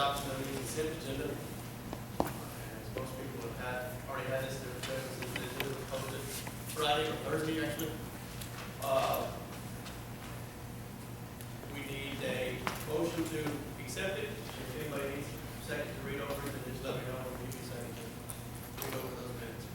adoption of the consent agenda. As most people already had this, their presence in the agenda was posted Friday or Thursday, actually. We need a motion to accept it. If anybody needs a second to read over it, then just let me know. We'll give you a second to read over those minutes.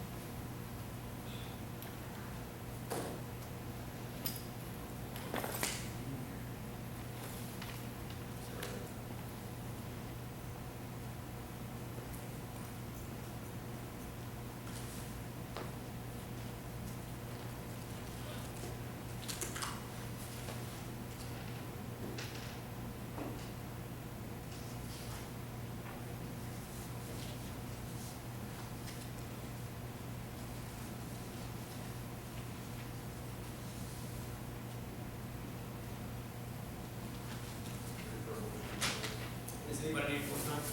Does anybody need more time?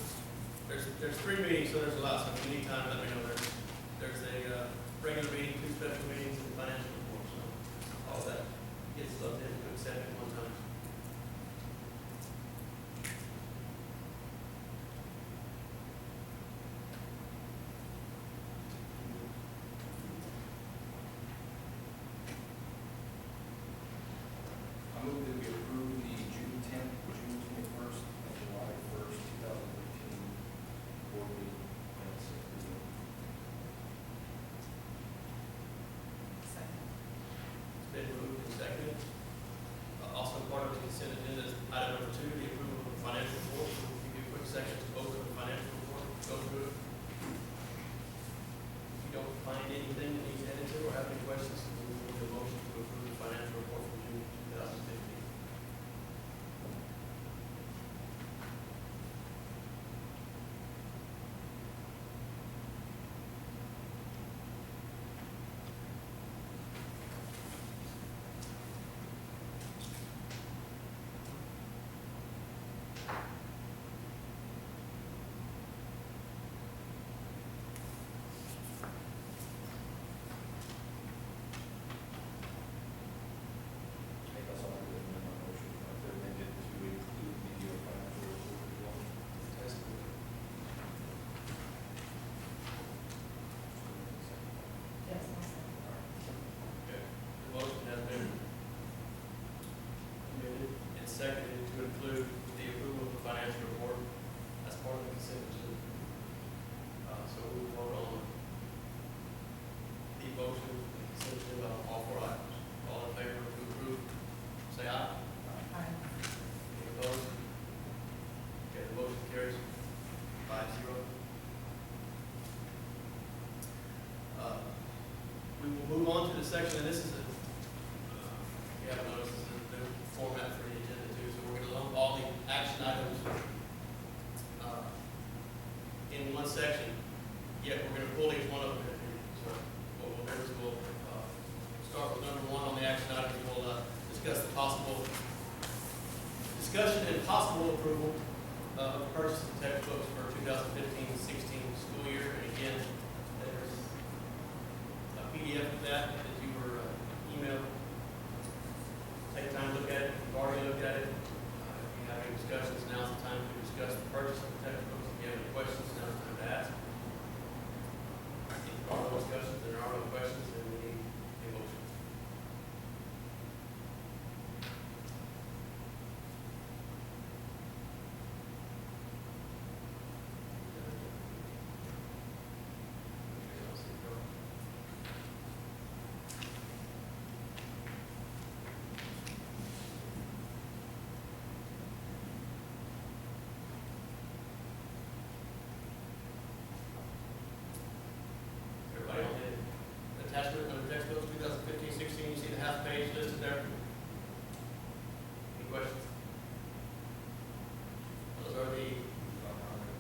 There's 3 meetings, so there's a lot. So if you need time, let me know. There's a regular meeting, 2 special meetings, and financial report. So all that gets lumped into accept at one time. I move that we approve the June 10th, June 21st, and July 1st, 2015 board meeting minutes. Second. It's been moved and seconded. Also part of the consent agenda is item number 2, the approval of the financial report. We'll give you a quick section to go through the financial report, go through it. If you don't find anything that needs added to or have any questions, we'll move the motion to approve the financial report for June 2015. I think that's all I did in my motion. I could amend it to include the financial report as well. That's good. Yes, I'll second. Okay. The motion has been amended and seconded to include the approval of the financial report as part of the consent agenda. So we will vote on the motion, the consent agenda on all 4 items. All in favor to approve, say aye. Aye. Any opposed? Okay, the motion carries 5-0. We will move on to the section, and this is you haven't noticed, this is the format for the agenda too, so we're going to lump all the action items in one section, yet we're going to pull each one of them. So what we'll do is we'll start with number 1 on the action items. We'll discuss the discussion and possible approval of the purchase of textbooks for 2015-16 school year. And again, there's a PDF of that you were emailed. Take time to look at it. If you've already looked at it, if you have any discussions, now's the time to discuss the purchase of the textbooks. If you have any questions, now's the time to ask. If there are no discussions, there are no questions, then we need a motion. Everybody on the attachment of the textbooks 2015-16, you see the half page listed there. Any questions? Those are the,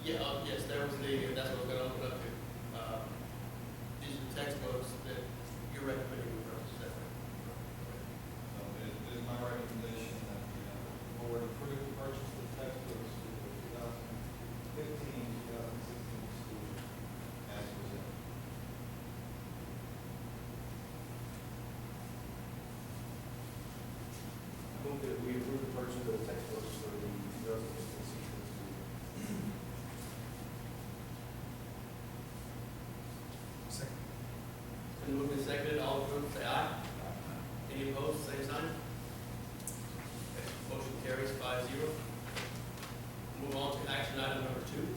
yes, there was that's what we're going to open up to. These are the textbooks that you're recommending we purchase. Is that right? So it is my recommendation that the board approve the purchase of the textbooks for the 2015-2016 school year as presented. I move that we approve the purchase of the textbooks for the 2015 school year. been moved and seconded, all approved, say aye. Any opposed, same sign. Okay, motion carries 5-0. Move on to action item number 2,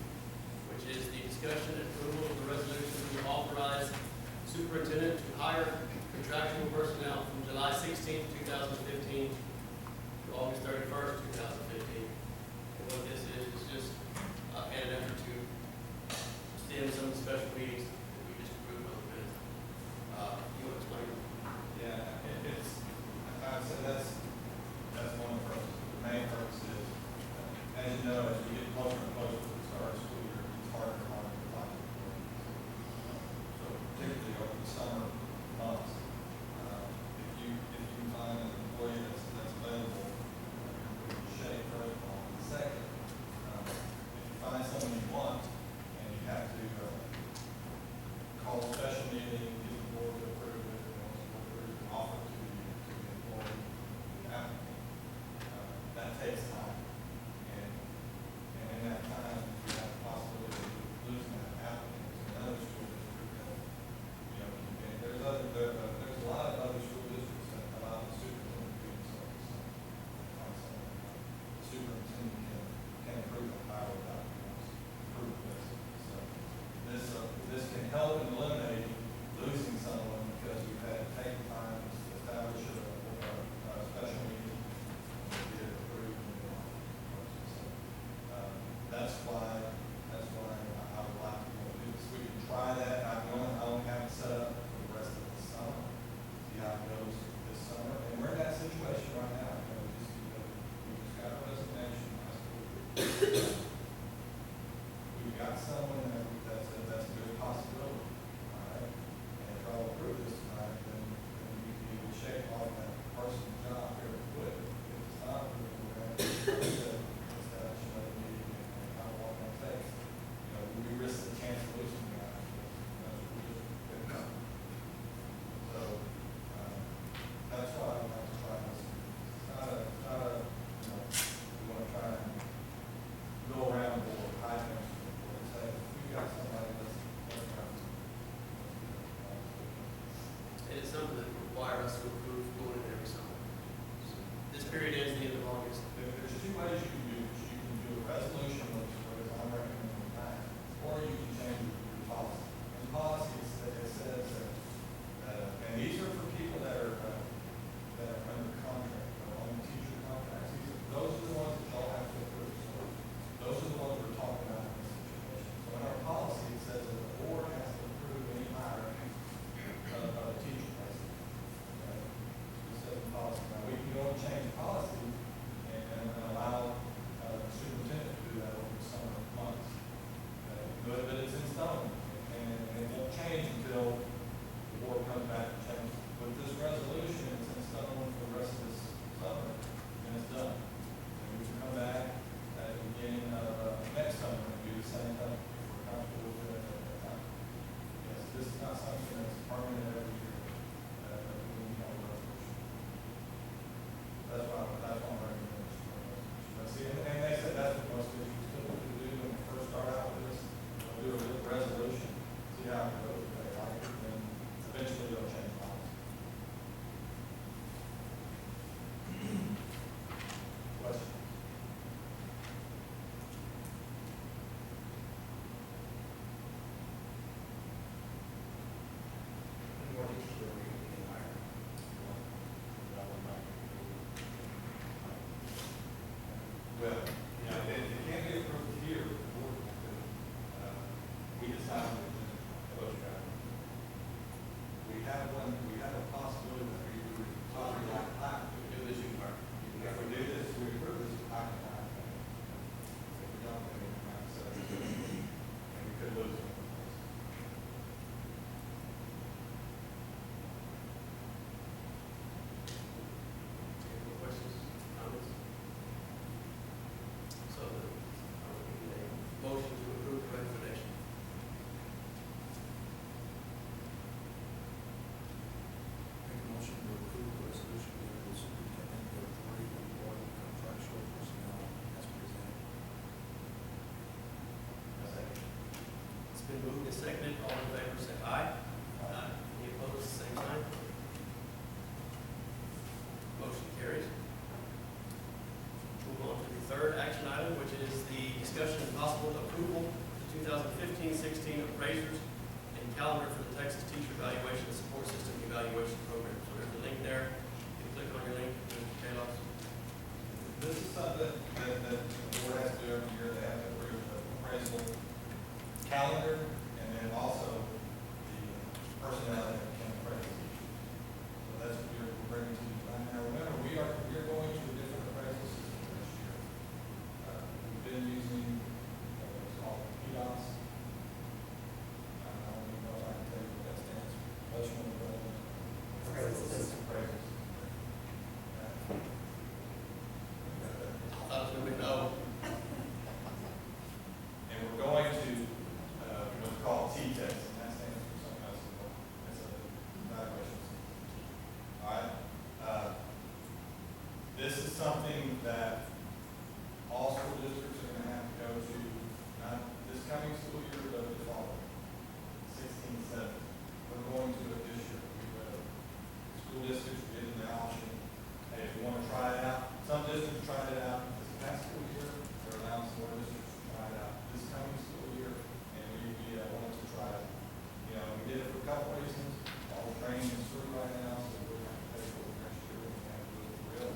which is the discussion and approval of the resolution to authorize superintendent to hire contractual personnel from July 16th, 2015 to August 31st, 2015. And what this is just an effort to extend some of the special meetings that we just approved on the minutes. You want to explain? Yeah, it's, I'd say that's one of the purposes. The main purpose is, as you know, as we get closer and closer to the start of the school year, it's harder and harder to find employees. So particularly over the summer months, if you find an employee that's available, you're in good shape first of all. And second, if you find someone you want and you have to call a special meeting, get the board to approve it, and once the board approves it, offer it to the employee, the applicant, that takes time. And in that time, third action item, which is the discussion and possible approval of the 2015-16 appraisers and calendar for the Texas Teacher Evaluation and Support System Evaluation Program. So there's a link there. You can click on your link, Mr. Taylor. This is something that the board has to do every year. They have to approve the appraisal calendar and then also the personnel that can appraise the teacher. So that's what we're bringing to you tonight. Now, remember, we are going to a different appraisal system this year. We've been using what's called PDOS. I don't even know if I can tell you what that stands for. Professional Development Appraisal System. Appraisal System. I was going to be no. And we're going to what's called T-test, and that stands for something else. It's a evaluation system. All right. This is something that all school districts are going to have to go to, not this coming school year, but the following, 16-17. We're going to it this year. School districts are getting the option. Hey, if you want to try it out, some districts tried it out this past school year. They're allowing some more districts to try it out this coming school year, and we wanted to try it. You know, we did it for a couple reasons. All the training is through right now, so we're going to pay for it next year when we have to do it for real.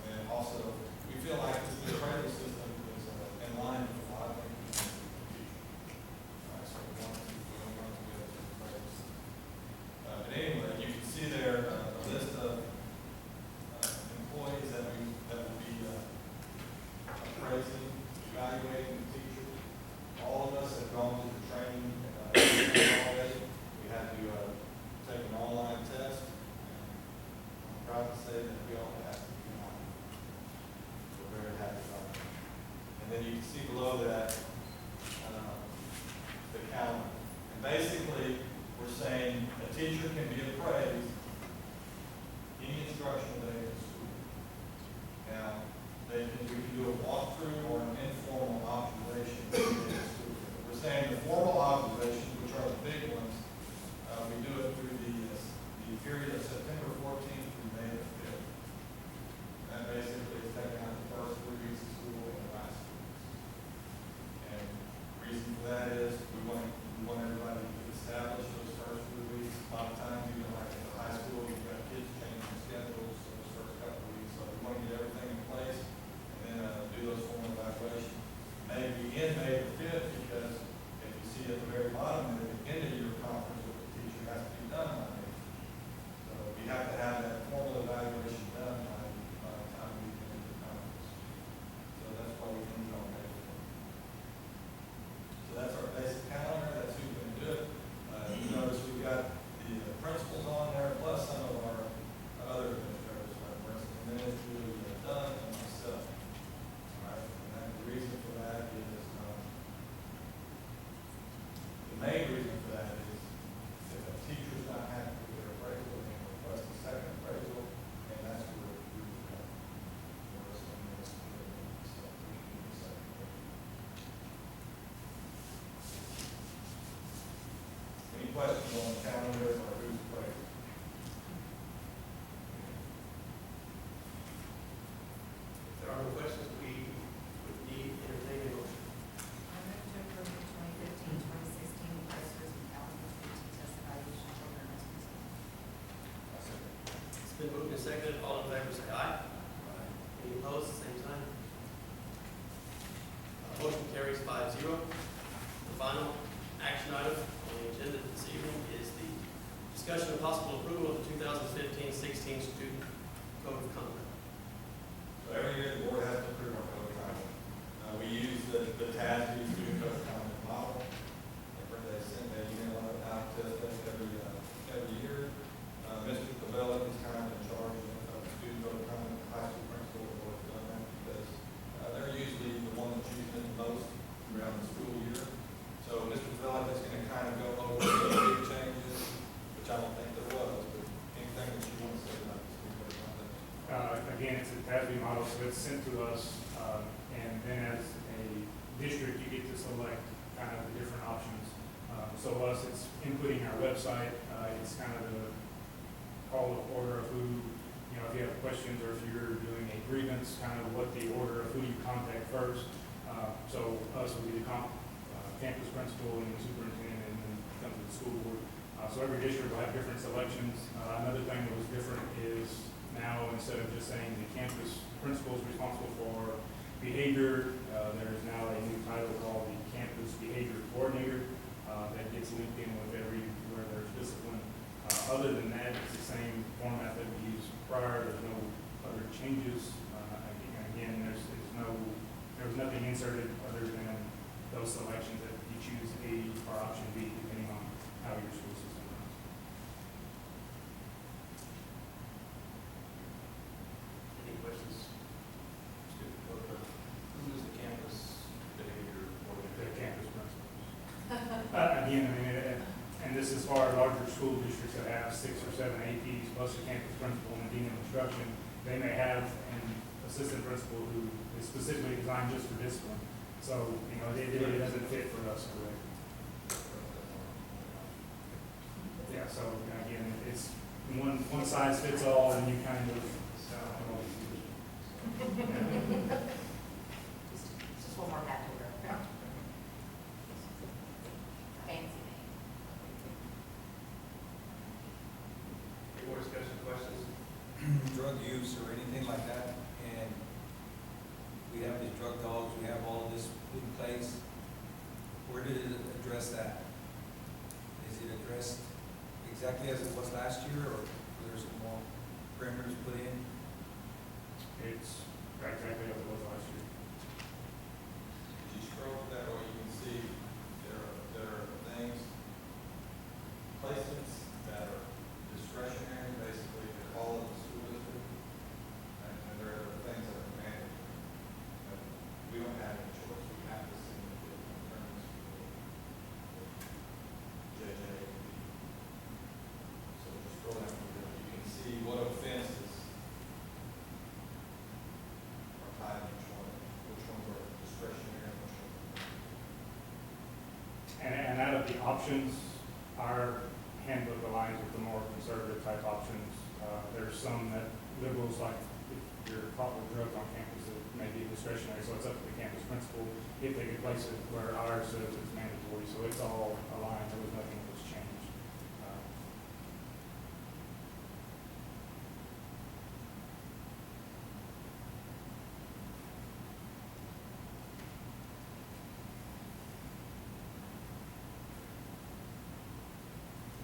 And then also, we feel like this appraisal system is in line with a lot of things we want to teach. All right, so we want to be able to appraise. But anyway, you can see there a list of employees that will be appraising, evaluating the teacher. All of us have gone to the training already. We had to take an online test. And I'm proud to say that we all passed it. We're very happy about it. And then you can see below that the calendar. And basically, we're saying a teacher can be appraised any instructional day in school. Now, we can do a walkthrough or an informal observation in the school. We're saying the formal observations, which are the big ones, we do it through the period of September 14th through May the 5th. That basically is taking out the first 3 weeks of school and the last 2 weeks. And the reason for that is we want everybody to establish those first 3 weeks. A lot of times, even like in the high school, you've got kids changing schedules those first couple of weeks. So we want to get everything in place and then do those formal evaluations. Maybe begin May the 5th, because if you see at the very bottom, at the end of your conference with the teacher has to be done by May. So we have to have that formal evaluation done by the time we get into the conference. So that's why we can do it on May 4th. So that's our basic calendar. That's who's going to do it. You notice we've got the principals on there, plus some of our other administrators, like Mercy and Ministry, Dunn, and myself. All right, and the reason for that is, the main reason for that is if a teacher's not happy with their appraisal, they can request a second appraisal, and that's where we would come. So we can do a second appraisal. Any questions on the calendar or who's appraisal? If there are no questions, we would need entertaining motion. I move to approve the 2015-2016 appraisers and calendar for the T-test evaluation program as presented. It's been moved and seconded. All in favor, say aye. Any opposed, same sign. Motion carries 5-0. The final action item on the agenda this evening is the discussion of possible approval of the 2015-16 student code of conduct. So every year, the board has to approve our code of conduct. We use the TASB student code of conduct model. They email it out to us every year. Mr. Pavella is kind of in charge of the student code of conduct. The high school principal has always done that because they're usually the one that's using it the most around the school year. So Mr. Pavella is going to kind of go over the big changes, which I don't think there was, but anything that you want to say about the student code of conduct? Again, it's a TASB model, so it's sent to us, and then as a district, you get to select kind of the different options. So us, it's inputting our website, it's kind of the call to order of who, if you have questions or if you're doing a grievance, kind of what the order of who you first. So us will be the campus principal and the superintendent, and then comes to the school board. So every district will have different selections. Another thing that was different is now, instead of just saying the campus principal is responsible for behavior, there is now a new title called the campus behavior coordinator that gets linked in with where there's discipline. Other than that, it's the same format that we used prior. There's no other changes. Again, there was nothing inserted other than those selections that you choose A or option B, depending on how your school system runs. Any questions? Who is the campus behavior The coordinator? campus principals. Again, I mean, and this is for larger school districts that have 6 or 7 APs plus a campus principal and a dean of instruction. They may have an assistant principal who is specifically designed just for discipline. So, it really doesn't fit for us, correct? Yeah, so again, it's one size fits all, and you kind of, Just one more back to her. Fancy name. Any more discussion, questions? Drug use or anything like that, and we have these drug dogs, we have all of this put in place. Where did it address that? Is it addressed exactly as it was last year, or were there some more parameters put in? it's exactly as it was last year. If you scroll that way, you can see there are things, placements that are discretionary, basically, the call of the school district, and there are things that are mandatory. We don't have any choice, we have to send it to the terms for JJ. So just scroll down, you can see what offenses are tied to which ones are discretionary, and which ones are. And out of the options, our handbook aligns with the more conservative type options. There's some that liberals like, if you're caught with drugs on campus, it may be discretionary, so it's up to the campus principal if they could place it, where ours says it's mandatory, so it's all aligned. There was nothing that was changed.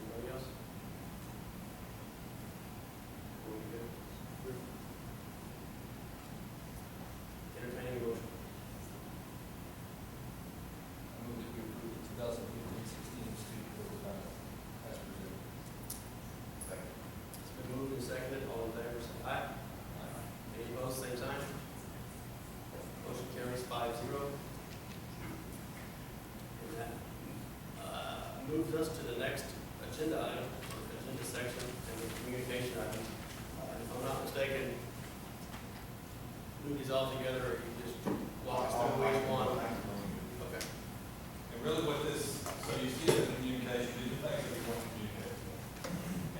Anybody else? Are we good? Entertaining motion. I move that we approve the 2015-16 student report as presented. Second. It's been moved and seconded, all in favor, say aye. Any opposed, same sign. Motion carries 5-0. And that moves us to the next agenda item, or agenda section, and the communication item. If I'm not mistaken, move these all together, or you just walk us through each one? Okay. And really what this, so you see the communication, these are things that we want to communicate.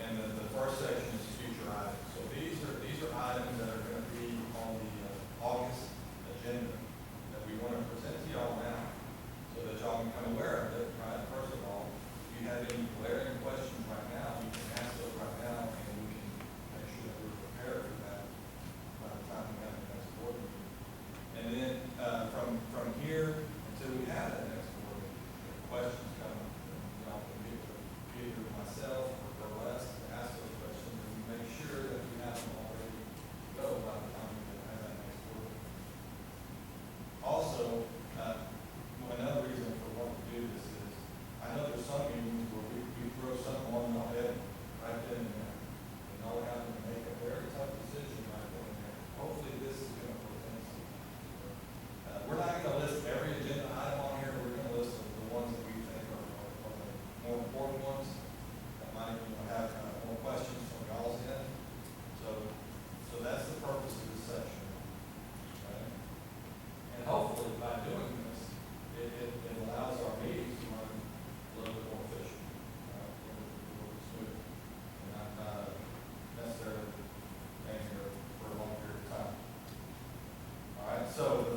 And the first section is future items. So these are items that are going to be on the August agenda that we want to present to y'all now, so that y'all can become aware of it, right? First of all, if you have any glaring questions right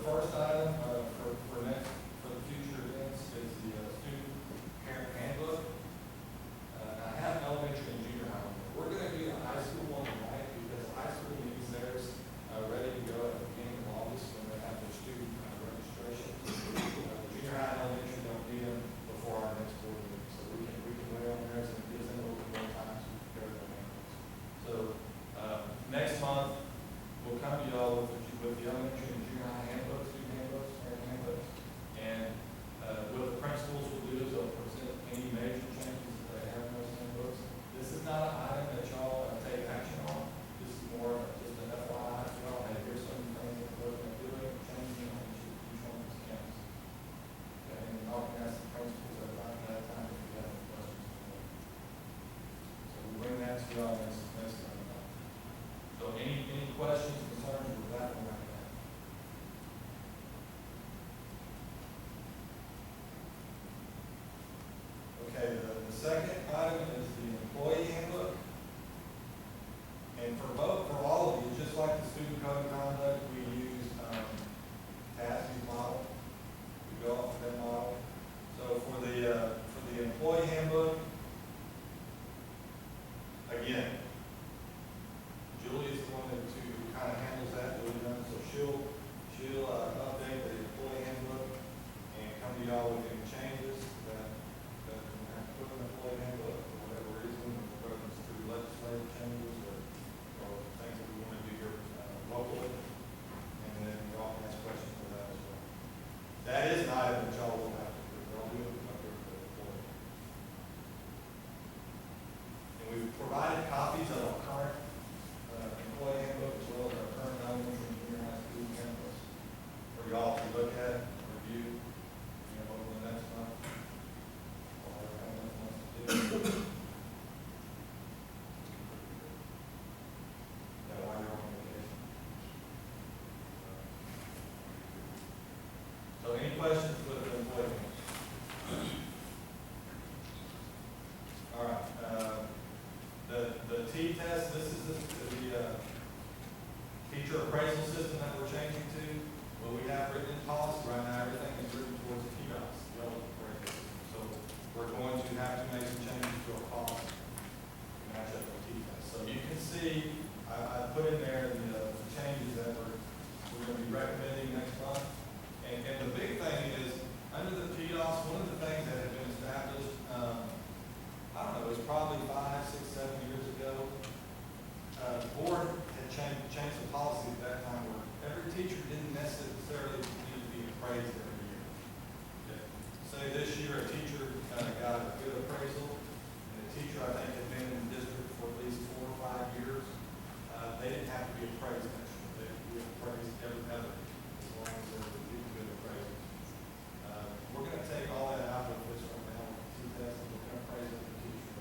the first item, for the future events is the, student parent handbook. I have elementary and junior high. We're gonna do the high school one tonight because high school needs theirs, ready to go at the beginning of August when they have their student, registration. Junior high and elementary don't need them before our next board meeting, so we can wait on theirs and it gives them a little bit more time to prepare their handbooks. So, next month, we'll come to y'all with the elementary and junior high handbooks, student handbooks, parent handbooks. And, what the principals will do is they'll present any major changes that they have in those handbooks. This is not an item that y'all take action on. This is more of just an FYI to y'all. Hey, here's some things that we're looking at doing, changing on each one of these camps. Okay, and y'all can ask the principals at that time if you have any questions. So we'll bring that to y'all next time. So any questions, concerns with that one right now? Okay, the second item is the employee handbook. And for all of you, just like the student code of conduct, we use, Cassie's model. We go off of that model. So for the employee handbook, again, Julie is the one who kind of handles that, Julie does, so she'll update the employee handbook and come to y'all with any changes that we have to put in the employee handbook for whatever reason, whether it's through legislative changes or things that we want to do here locally, and then y'all can ask questions for that as well. That is an item that y'all will have to do, y'all do it up here for the employee. And we've provided copies of our current employee handbook as well as our current elementary and junior high school handbooks for y'all to look at, review, over the next month. Or however much months to do. Yeah, while you're on vacation. So any questions with the employee handbook? All right, the T-test, this is the teacher appraisal system that we're changing to. What we have written in policy right now, everything is written towards TDOS, the relevant appraisal system. So we're going to have to make some changes to our policy to match up with T-test. So you can see, I put in there the changes that we're going to be recommending next month. And the big thing is, under the TDOS, one of the things that had been established, I don't know, it was probably 5, 6, 7 years ago. The board had changed the policy at that time where every teacher didn't necessarily need to be appraised every year. Okay. Say this year a teacher got a good appraisal, and the teacher I think had been in the district for at least 4 or 5 years. They didn't have to be appraised next year. They could be appraised every other as long as they were good appraisals. We're going to take all that out of this right now with the T-test, and we're going to appraise every teacher.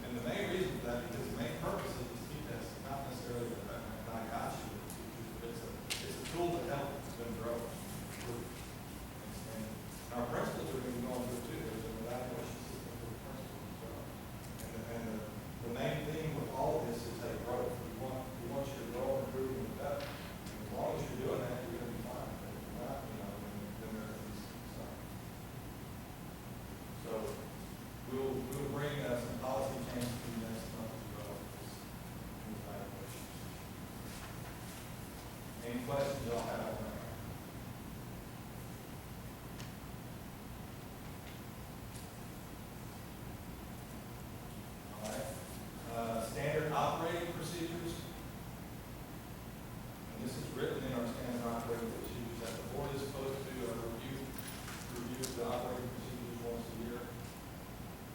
And the main reason for that, because the main purpose of this T-test is not necessarily that I got you with the teachers, but it's a tool to help them grow. And our principals are going to be going through it too. There's an evaluation system for the principals as well. And the main theme with all of this is that growth. We want you to grow and improve and develop. And as long as you're doing that, you're going to be fine. But if you're not, then there's these stuff. So we'll bring some policy changes to you next month as well. These evaluations. Any questions y'all have on that? All right. Standard operating procedures. And this is written in our standard operating procedures that the board is supposed to review the operating procedures once a year.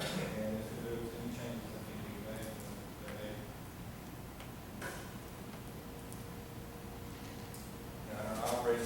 And if there's any changes that need to be made, they're made. And our operating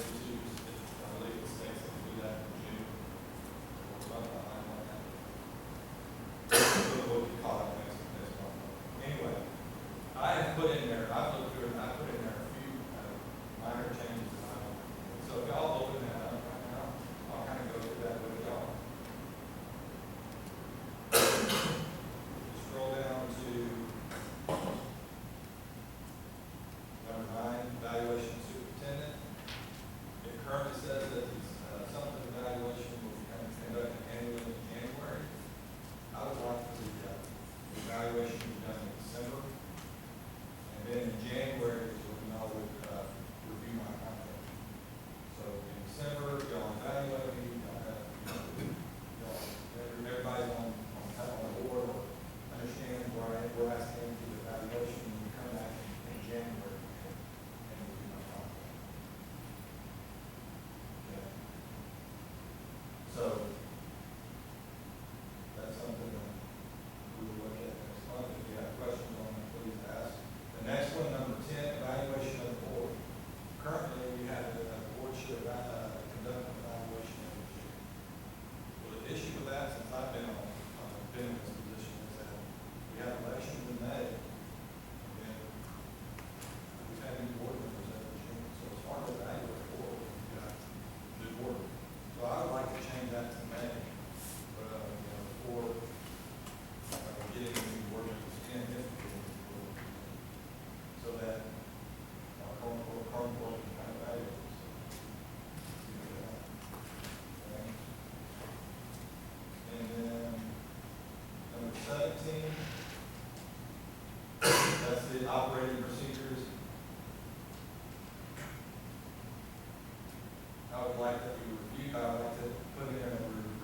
I would like that we review, I would like to put in a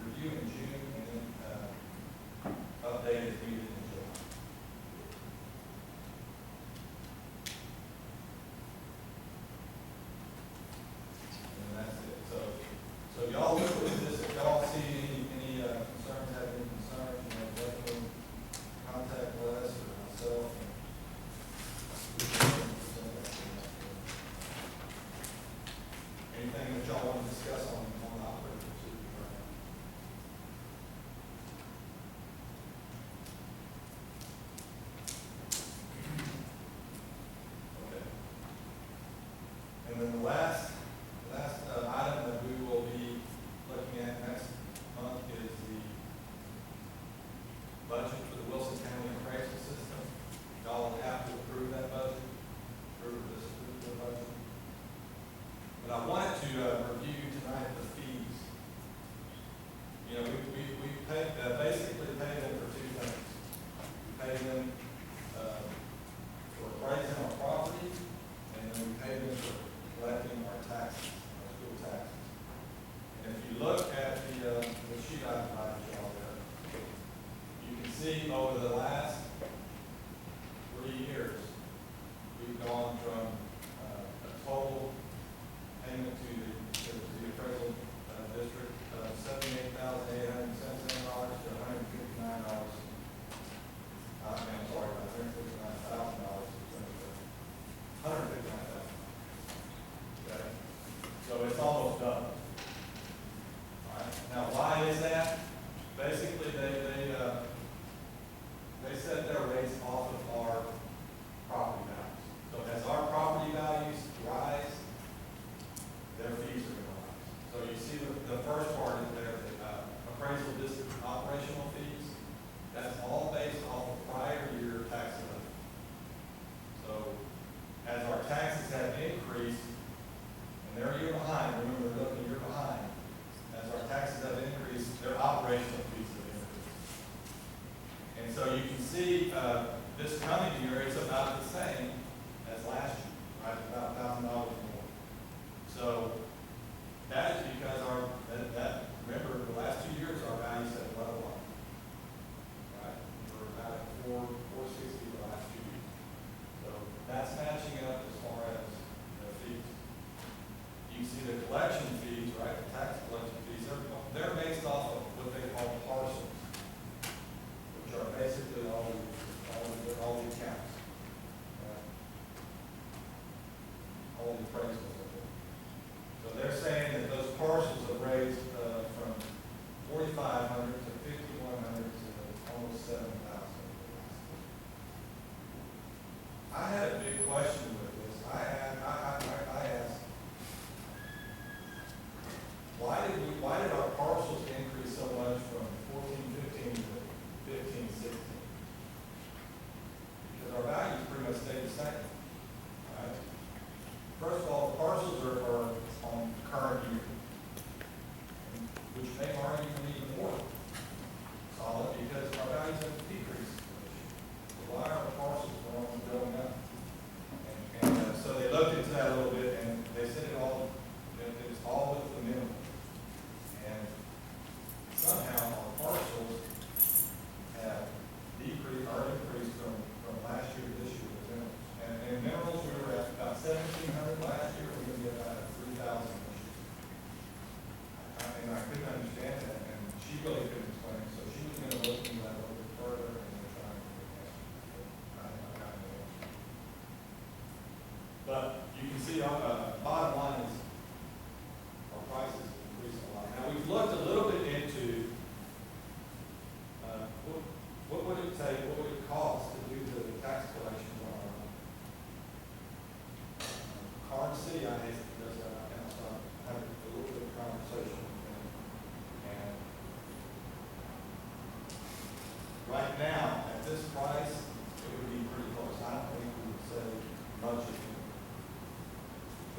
review in June and then, update as needed in July. And that's it. So y'all look at this, if y'all see any concerns, have any concerns, definitely contact us or myself. Anything that y'all want to discuss on the operating procedure right now? Okay. And then the last item that we will be looking at next month is the budget for the Wilson County appraisal system. Y'all will have to approve that budget, approve the budget. But I wanted to review tonight the fees. You know, we pay, basically pay them for two things. We pay them for appraising our property, and then we pay them for collecting our taxes, our school taxes. And if you look at the sheet I provided y'all there, you can see over the last 3 years, we've gone from a total payment to the appraisal district of $78,877 to $159. I'm sorry, about $159,000. $159,000. Okay, so it's almost double. All right. Now, why is that? Basically, they set their rates off of our property values. So as our property values rise, their fees are going to rise. So you see the first part is there, the appraisal district operational fees. That's all based off of prior year tax levy. So as our taxes have increased, and they're a year behind, remember they're looking a year behind, as our taxes have increased, their operational fees have increased. And so you can see this coming year, it's about the same as last year, right? About $1,000 more. So that is because remember, the last 2 years, our values have leveled off. Right? We're about at 460 the last 2 years. So that's matching up as far as the fees. You see the collection fees, right? The tax collection fees, they're based off of what they call parcels, which are basically all the accounts. Right? All the appraisals. So they're saying that those parcels have raised from 4,500 to 5,100 to almost 7,000. I had a big question with this. I asked, why did our parcels increase so much from 14, 15 to 15, 16? Because our values pretty much stayed the same. Right? First of all, the parcels are on current year, which make our income even more solid because our values have decreased. So why are our parcels going up? And so they looked into that a little bit, and they said it's all with the minimum. And somehow our parcels have decreased or increased from last year to this year with minerals. And in minerals, we were at about 1,700 last year. We're going to be about 3,000 this year. And I couldn't understand that, and she really couldn't explain it. So she was going to look into that a little bit further, and they're trying to get that. I got no answer. But you can see our bottom line is our prices increased a lot. Now we've looked a little bit into what would it take, what would it cost to do the tax collections on our own? Carn City, I hate to do that. I had a little bit of conversation with them. And right now, at this price, it would be pretty close. I don't think we would save much of it.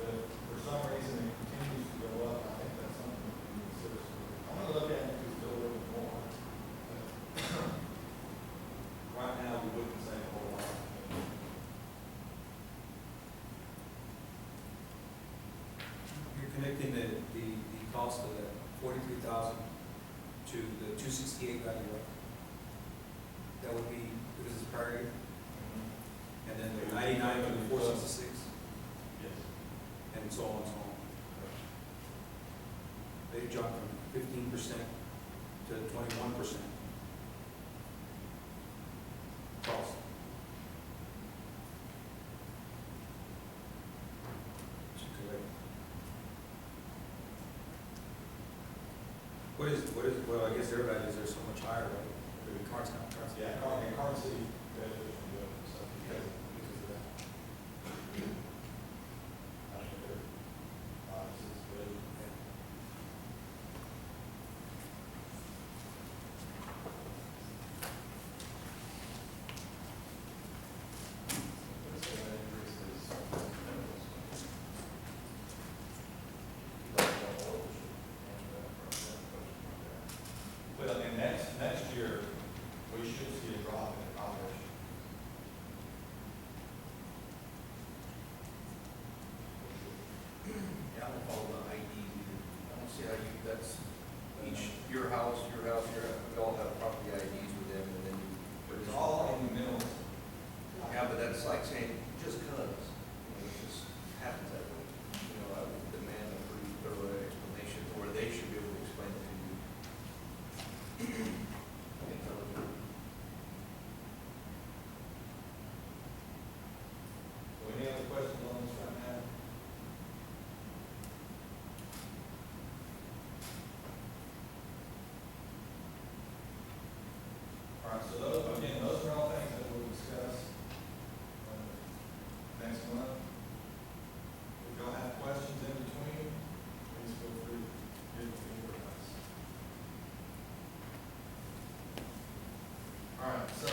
But if for some reason it continues to go up, I think that's something we can consider. I'm going to look at it to still a little bit more. Right now, we wouldn't save a whole lot. You're connecting the the cost of the 43,000 to the 268 value, right? That would be, because it's prior year, and then the 99 to the 466, Yes. and so on and so on. They jumped from 15% to 21% cost. Correct. Well, I guess their values are so much higher, right? The cards not, cards. Yeah, Carson City, graduated from the, so because Because of that. I think they're, this is good. Let's say that increase is. But in next year, we should see a drop in operation. Yeah, I don't follow the IDs either. I don't see how you, that's your house, we all have property IDs with them, and then you. But it's all in the middle. Yeah, but that's like saying, just cause, it just happens that way. I would demand a pretty thorough explanation, or they should be able to explain it to you. Intelligent. Any other questions on this right now? All right, so those are all things that we'll discuss next month. If y'all have questions in between, please feel free to give them to us. All right, so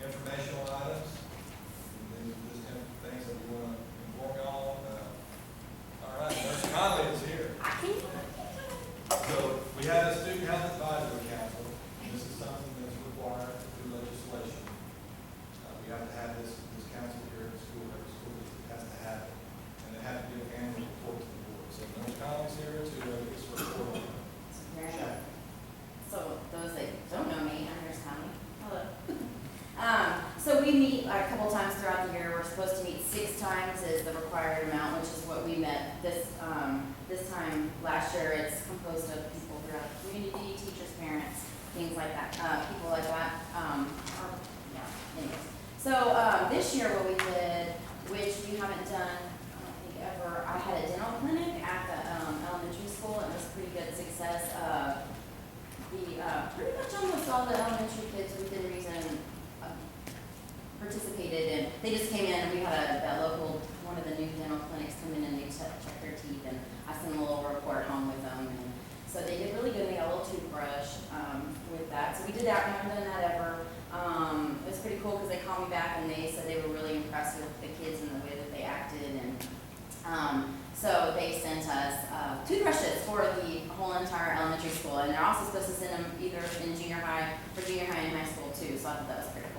informational items, and then just kind of things that we want to inform y'all on. All right, Nurse Conley is here. So we have a student health advisory council, and this is something that's required through legislation. We have to have this council here at the school, every school district has to have it, and they have to give an annual report to the board. So Nurse Conley's here to give us a report on Very Check. So those that don't know me, I'm Nurse Conley. Hello. So we meet a couple times throughout the year. We're supposed to meet 6 times is the required amount, which is what we met this time last year. It's composed of people throughout the community, teachers, parents, things like that, people like that. Anyways. So this year what we did, which we haven't done, I don't think ever, I had a dental clinic at the elementary school, and it was pretty good success. Pretty much almost all the elementary kids within reason participated, and they just came in, and we had a local, one of the new dental clinics come in and they check their teeth, and I sent a little report home with them, and so they did really good. We got a little toothbrush with that, so we did that. We haven't done that ever. It was pretty cool because they called me back and they said they were really impressed with the kids and the way that they acted, and so they sent us toothbrushes for the whole entire elementary school, and they're also supposed to send them either in junior high and high school too, so I thought that was pretty cool.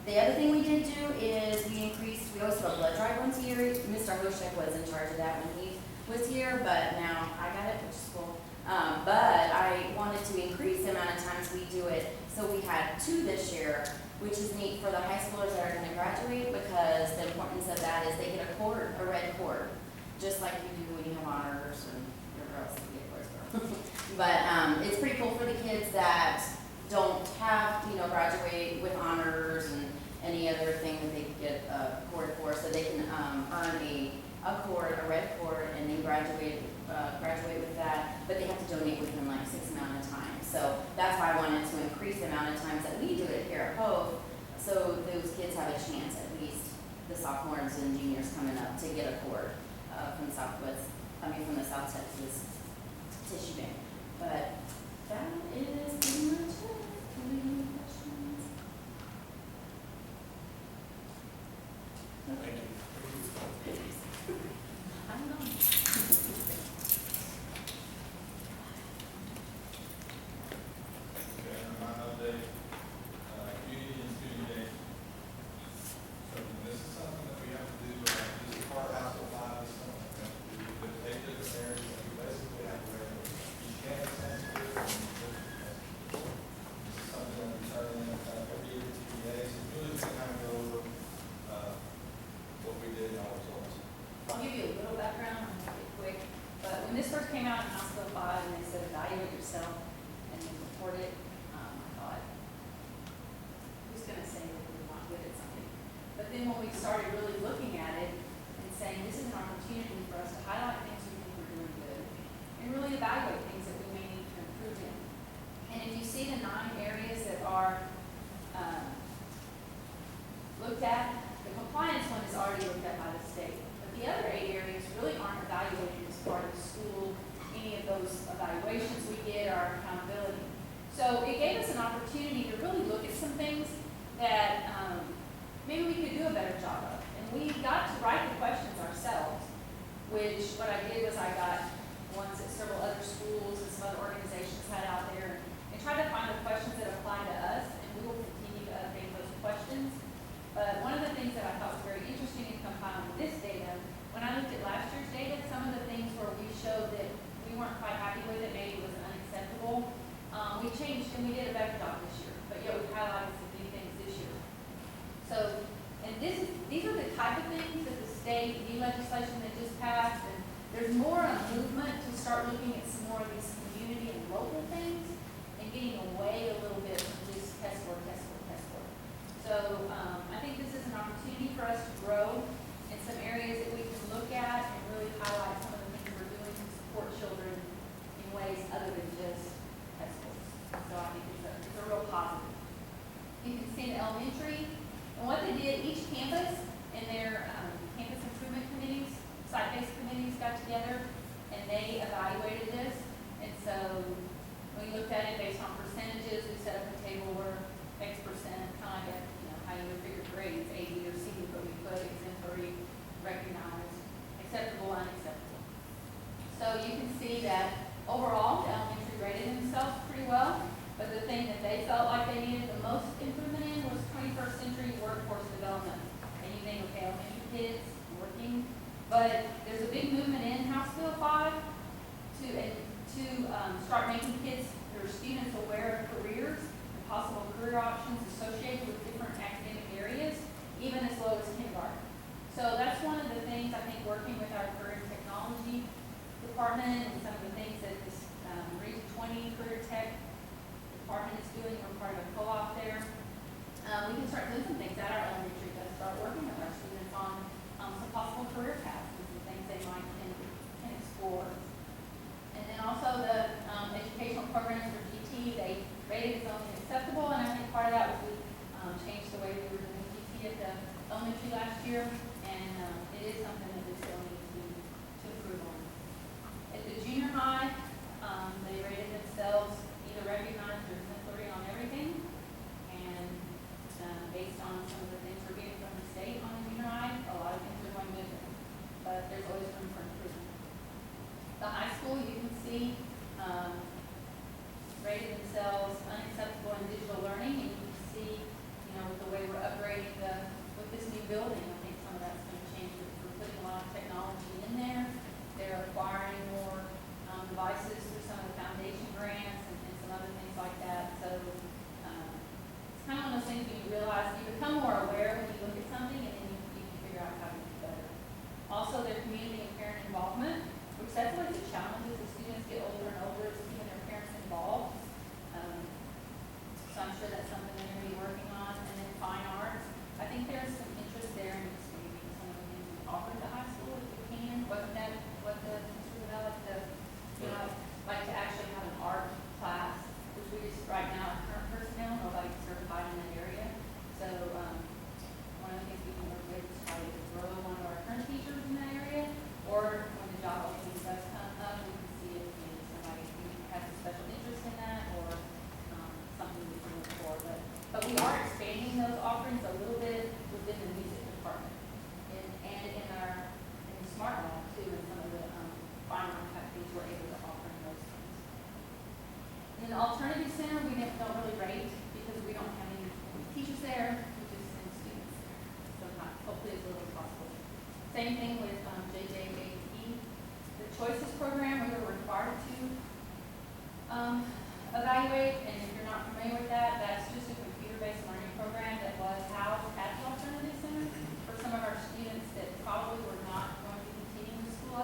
The other thing we did do is we always have a blood drive once a year. Mr. Hoshek was in charge of that when he was here, but now I got it, which is cool. But I wanted to increase the amount of times we do it, so we had 2 this year, which is neat for the high schoolers that are going to graduate, because the importance of that is they get a cord, a red cord, just like you do when you have honors and whatever else you get cords for. But it's pretty cool for the kids that don't have, graduate with honors and any other thing that they could get a cord for, so they can earn a cord, a red cord, and then graduate with that, but they have to donate within like 6 amount of time. So that's why I wanted to increase the amount of times that we do it here at Poth, so those kids have a chance, at least the sophomores and juniors coming up, to get a cord from the South Texas Tissue Bank. But that is pretty much it. Any questions? Thank you. I don't know. Okay, and my update, community and student engagement. So this is something that we have to do, this is part of House Bill 5, this is something we have to do background, I'll make it quick. But when this first came out in House Bill 5 and they said evaluate yourself and then report it, I thought, who's gonna say that we're not good at something? But then when we started really looking at it and saying, this is an opportunity for us to highlight things we think we're doing good and really evaluate things that we may need to improve in. And if you see the 9 areas that are looked at, the compliance one is already looked at by the state. But the other 8 areas really aren't evaluated as part of the school. Any of those evaluations we get are accountability. So it gave us an opportunity to really look at some things that maybe we could do a better job of. And we got to write the questions ourselves, which what I did was I got ones that several other schools and some other organizations had out there and tried to find the questions that apply to us, and we will continue to update those questions. But one of the things that I thought was very interesting in compiling this data, when I looked at last year's data, some of the things where we showed that we weren't quite happy with it, maybe it was unacceptable, we changed and we did a better job this year. But yet we've highlighted some new things this year. So, and these are the type of things that the state, new legislation that just passed, and there's more a movement to start looking at some more of these community and local things and getting away a little bit from just test work. So I think this is an opportunity for us to grow in some areas that we can look at and really highlight some of the things we're doing to support children in ways other than just test books. So I think it's a real positive. You can see the elementary, and what they did, each campus and their campus improvement committees, site-based committees got together and they evaluated this. And so we looked at it based on percentages. We set up a table where X percent, kind of like how you would figure grades, A, B, or C, but we put exemplary, recognized, acceptable, unacceptable. So you can see that overall, the elementary graded themselves pretty well, but the thing that they felt like they needed the most improvement in was 21st century workforce development. And you think, okay, elementary kids working, but there's a big movement in House Bill 5 to start making kids or students aware of careers and possible career options associated with different academic areas, even as low as kindergarten. So that's one of the things I think working with our career and technology department and some of the things that this Region 20 Career Tech department is doing. We're part of a co-op there. We can start doing some things at our elementary to start working with our students on some possible career paths and some things they might can explore. And then also the educational programs for GT, they rated as only acceptable, and I think part of that was we changed the way we were doing GT at the elementary last year, and it is something that we still need to improve on. At the junior high, they rated themselves either recognized or exemplary on everything, and based on some of the things we're getting from the state on the junior high, a lot of things are going good there, but there's always room for improvement. The high school, you can see, rated themselves unacceptable in digital learning, and you can see, with the way we're upgrading with this new building, I think some of that's going to change. We're putting a lot of technology in there. They're acquiring more devices through some of the foundation grants and some other things like that. So it's kind of one of those things when you realize you become more aware when you look at something, and then you can figure out how to do better. Also, their community and parent involvement, which that's always a challenge as the students get older and older, is keeping their parents involved. So I'm sure that's something they're going to be working on. And then fine arts, I think there's some interest there in expanding some of the things we offer at the high school if we can. What the like to actually have an art class, which we just right now at current personnel, nobody's certified in that area. So one of the things we can work with is try to grow one of our current teachers in that area, or when the job opening does come up, we can see if maybe somebody who has a special interest in that or something we can look for. But we are expanding those offerings a little bit within the music department and in the smart lab too, and some of the fine art type things we're able to offer in those things. And then the alternative center we don't really rate because we don't have any teachers there, we just send students there. So hopefully as little as possible. Same thing with JJAE. The Choices program, we were required to evaluate, and if you're not familiar with that, that's just a computer-based learning program that was housed at the Alternative Center for some of our students that probably were not going to continue in school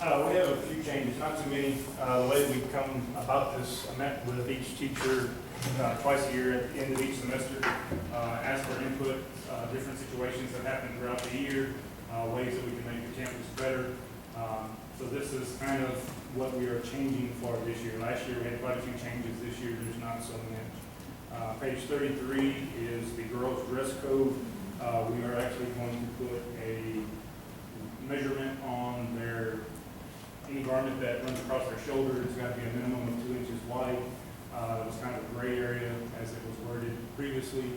We have a few changes, not too many. The way we come about this, I met with each teacher twice a year at the end of each semester, ask for input, different situations that happen throughout the year, ways that we can make the campus better. So this is kind of what we are changing for this year. Last year we had quite a few changes. This year there's not so much. Page 33 is the girls' dress code. We are actually going to put a measurement on any garment that runs across their shoulder. It's got to be a minimum of 2 inches wide. It was kind of a gray area as it was worded previously.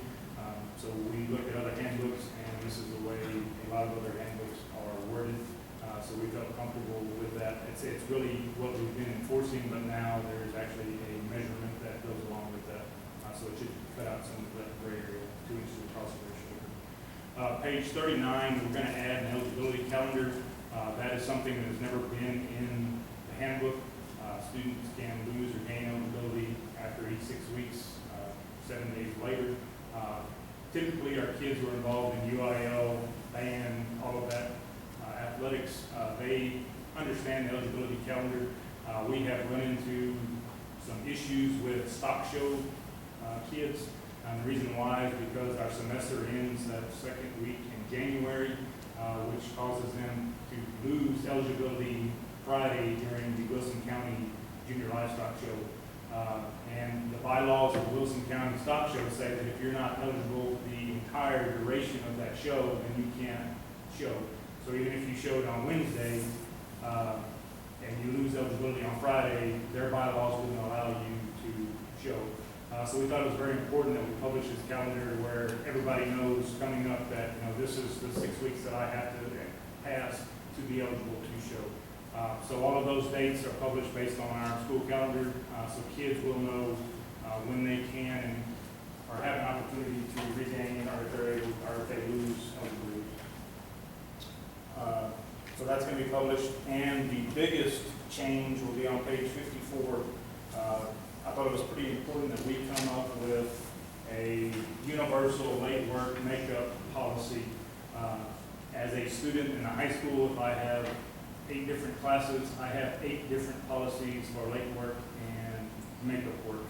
So we looked at other handbooks, and this is the way a lot of other handbooks are worded. So we felt comfortable with that. It's really what we've been enforcing, but now there is actually a measurement that goes along with that. So it should cut out some of that gray area, 2 inches across their shoulder. Page 39, we're going to add an eligibility calendar. That is something that has never been in the handbook. Students can lose or gain eligibility after each 6 weeks, 7 days later. Typically, our kids who are involved in UIL, band, all of that, athletics, they understand the eligibility calendar. We have run into some issues with stock show kids. And the reason why is because our semester ends that second week in January, which causes them to lose eligibility Friday during the Wilson County Junior Livestock Show. And the bylaws of the Wilson County Stock Show say that if you're not eligible the entire duration of that show, then you can't show. So even if you showed on Wednesday and you lose eligibility on Friday, their bylaws wouldn't allow you to show. So we thought it was very important that we publish this calendar where everybody knows coming up that this is the 6 weeks that I have to pass to be eligible to show. So all of those dates are published based on our school calendar, so kids will know when they can or have an opportunity to regain or if they lose eligibility. So that's going to be published, and the biggest change will be on page 54. I thought it was pretty important that we come up with a universal late work makeup policy. As a student in a high school, if I have 8 different classes, I have 8 different policies for late work and makeup work.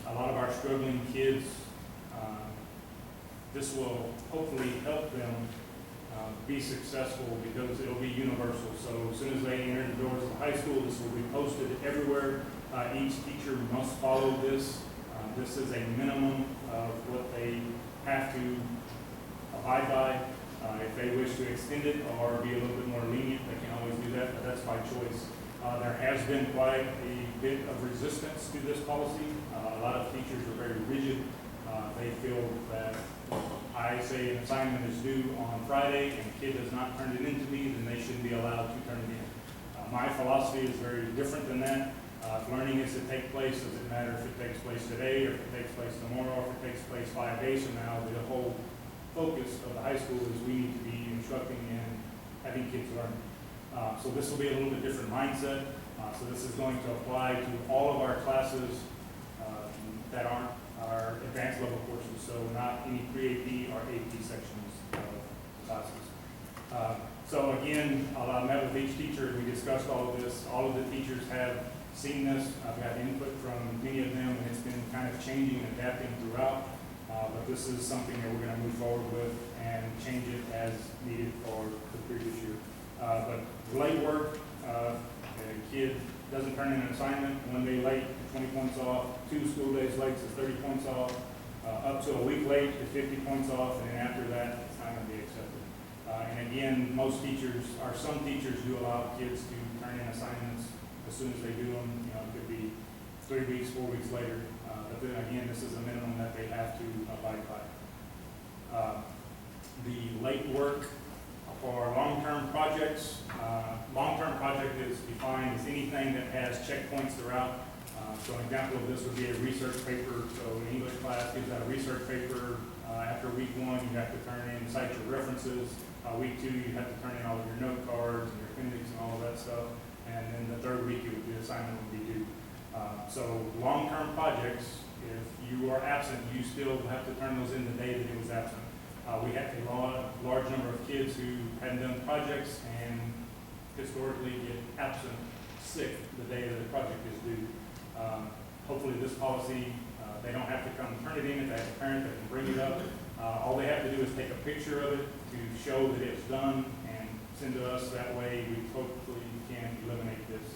A lot of our struggling kids, this will hopefully help them be successful because it'll be universal. So as soon as they enter the doors of high school, this will be posted everywhere. Each teacher must follow this. This is a minimum of what they have to abide by. If they wish to extend it or be a little bit more lenient, they can always do that, but that's by choice. There has been quite a bit of resistance to this policy. A lot of teachers are very rigid. They feel that I say an assignment is due on Friday and the kid does not turn it in to me, then they shouldn't be allowed to turn it in. My philosophy is very different than that. If learning is to take place, does it matter if it takes place today or if it takes place tomorrow or if it takes place 5 days from now? The whole focus of the high school is we need to be instructing and having kids learn. So this will be a little bit different mindset. So this is going to apply to all of our classes that aren't our advanced level courses, so not any pre-AP or AP sections of classes. So again, I met with each teacher, we discussed all of this. All of the teachers have seen this. I've got input from many of them, and it's been kind of changing and adapting throughout. But this is something that we're going to move forward with and change it as needed for the previous year. But late work, a kid doesn't turn in an assignment, 1 day late, 20 points off, 2 school days late is 30 points off, up to a week late is 50 points off, and then after that, it's not going to be accepted. And again, some teachers do allow kids to turn in assignments as soon as they do them. It could be 3 weeks, 4 weeks later. But then again, this is a minimum that they have to abide by. The late work for long-term projects. Long-term project is defined as anything that has checkpoints throughout. So an example of this would be a research paper. So an English class gives out a research paper. After week 1, you have to turn in, cite your references. Week 2, you have to turn in all of your note cards and your appendix and all of that stuff. And then the 3rd week, the assignment would be due. So long-term projects, if you are absent, you still have to turn those in the day that it was absent. We had a large number of kids who hadn't done projects and historically get absent, sick, the day that the project is due. Hopefully this policy, they don't have to come turn it in. If they have a parent that can bring it up, all they have to do is take a picture of it to show that it's done and send to us. That way we hopefully can eliminate this.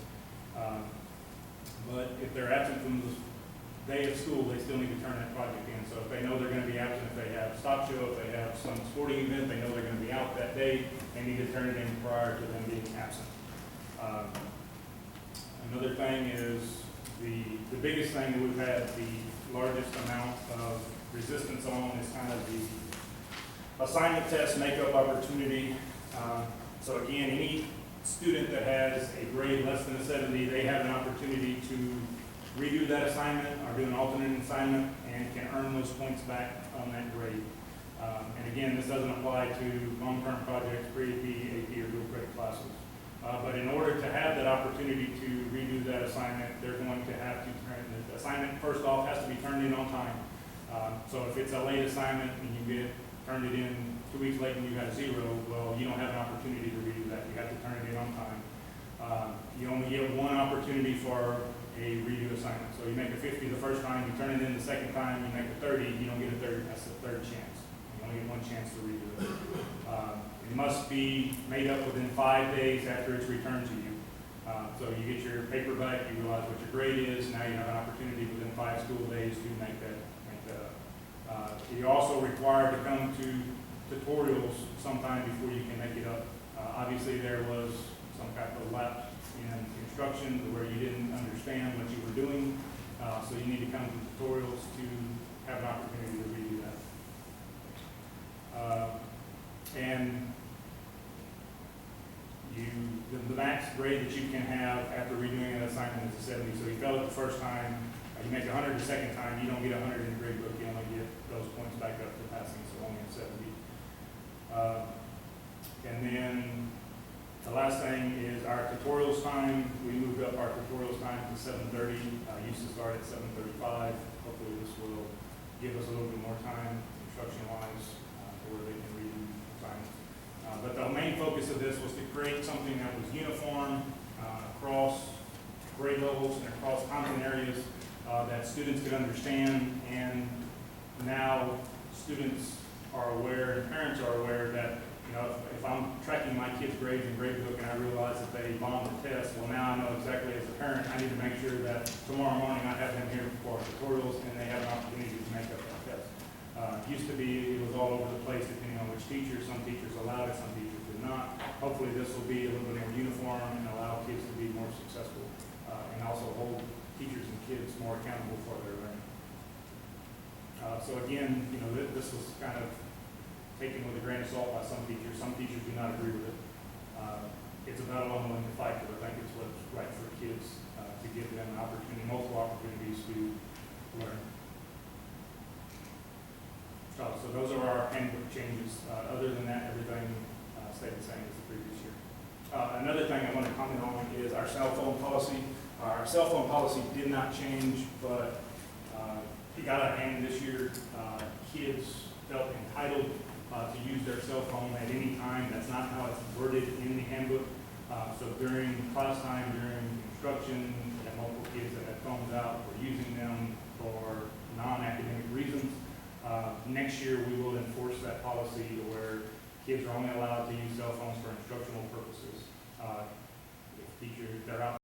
But if they're absent from the day of school, they still need to turn that project in. So if they know they're going to be absent, if they have stop show, if they have some sporting event, they know they're going to be out that day, they need to turn it in prior to them being absent. Another thing is the biggest thing that we've had the largest amount of resistance on is kind of the assignment test makeup opportunity. So again, any student that has a grade less than a 70, they have an opportunity to redo that assignment or do an alternate assignment and can earn those points back on that grade. And again, this doesn't apply to long-term projects, pre-AP, AP, or dual credit classes. But in order to have that opportunity to redo that assignment, they're going to have to turn the assignment, first off, has to be turned in on time. So if it's a late assignment and you turned it in 2 weeks late and you got a 0, well, you don't have an opportunity to redo that. You have to turn it in on time. You only get one opportunity for a redo assignment. So you make a 50 the first time, you turn it in the second time, you make a 30, you don't get a third, that's the third chance. You only get one chance to redo it. It must be made up within 5 days after it's returned to you. So you get your paper back, you realize what your grade is, now you have an opportunity within 5 school days to make that up. You're also required to come to tutorials sometime before you can make it up. Obviously there was some kind of lapse in instruction where you didn't understand what you were doing, so you need to come to tutorials to have an opportunity to redo that. And the max grade that you can have after redoing an assignment is a 70. So you failed it the first time, you make 100 the second time, you don't get 100 in the grade book, you only get those points back up to passing, so only a 70. And then the last thing is our tutorials time. We moved up our tutorials time to 7:30. Used to start at 7:35. Hopefully this will give us a little bit more time, instruction-wise, where they can redo assignments. But the main focus of this was to create something that was uniform across grade levels and across content areas that students could understand. And now students are aware and parents are aware that, you know, if I'm tracking my kid's grades in grade book and I realize that they bombed the test, well, now I know exactly as a parent, I need to make sure that tomorrow morning I have them here for tutorials and they have an opportunity to make up that test. Used to be, it was all over the place depending on which teacher. Some teachers allowed it, some teachers did not. Hopefully this will be a little bit more uniform and allow kids to be more successful and also hold teachers and kids more accountable for their learning. So again, you know, this was kind of taken with a grain of salt by some teachers. Some teachers do not agree with it. It's a battle I'm willing to fight, but I think it's what's right for kids to give them an opportunity, multiple opportunities to learn. So those are our handbook changes. Other than that, everything stayed the same as the previous year. Another thing I want to comment on is our cell phone policy. Our cell phone policy did not change, but it got out of hand this year. Kids felt entitled to use their cell phone at any time. That's not how it's worded in the handbook. So during class time, during instruction, we had multiple kids that had phones out, were using them for non-academic reasons. Next year, we will enforce that policy to where kids are only allowed to use cell phones for instructional purposes. If teachers, they're out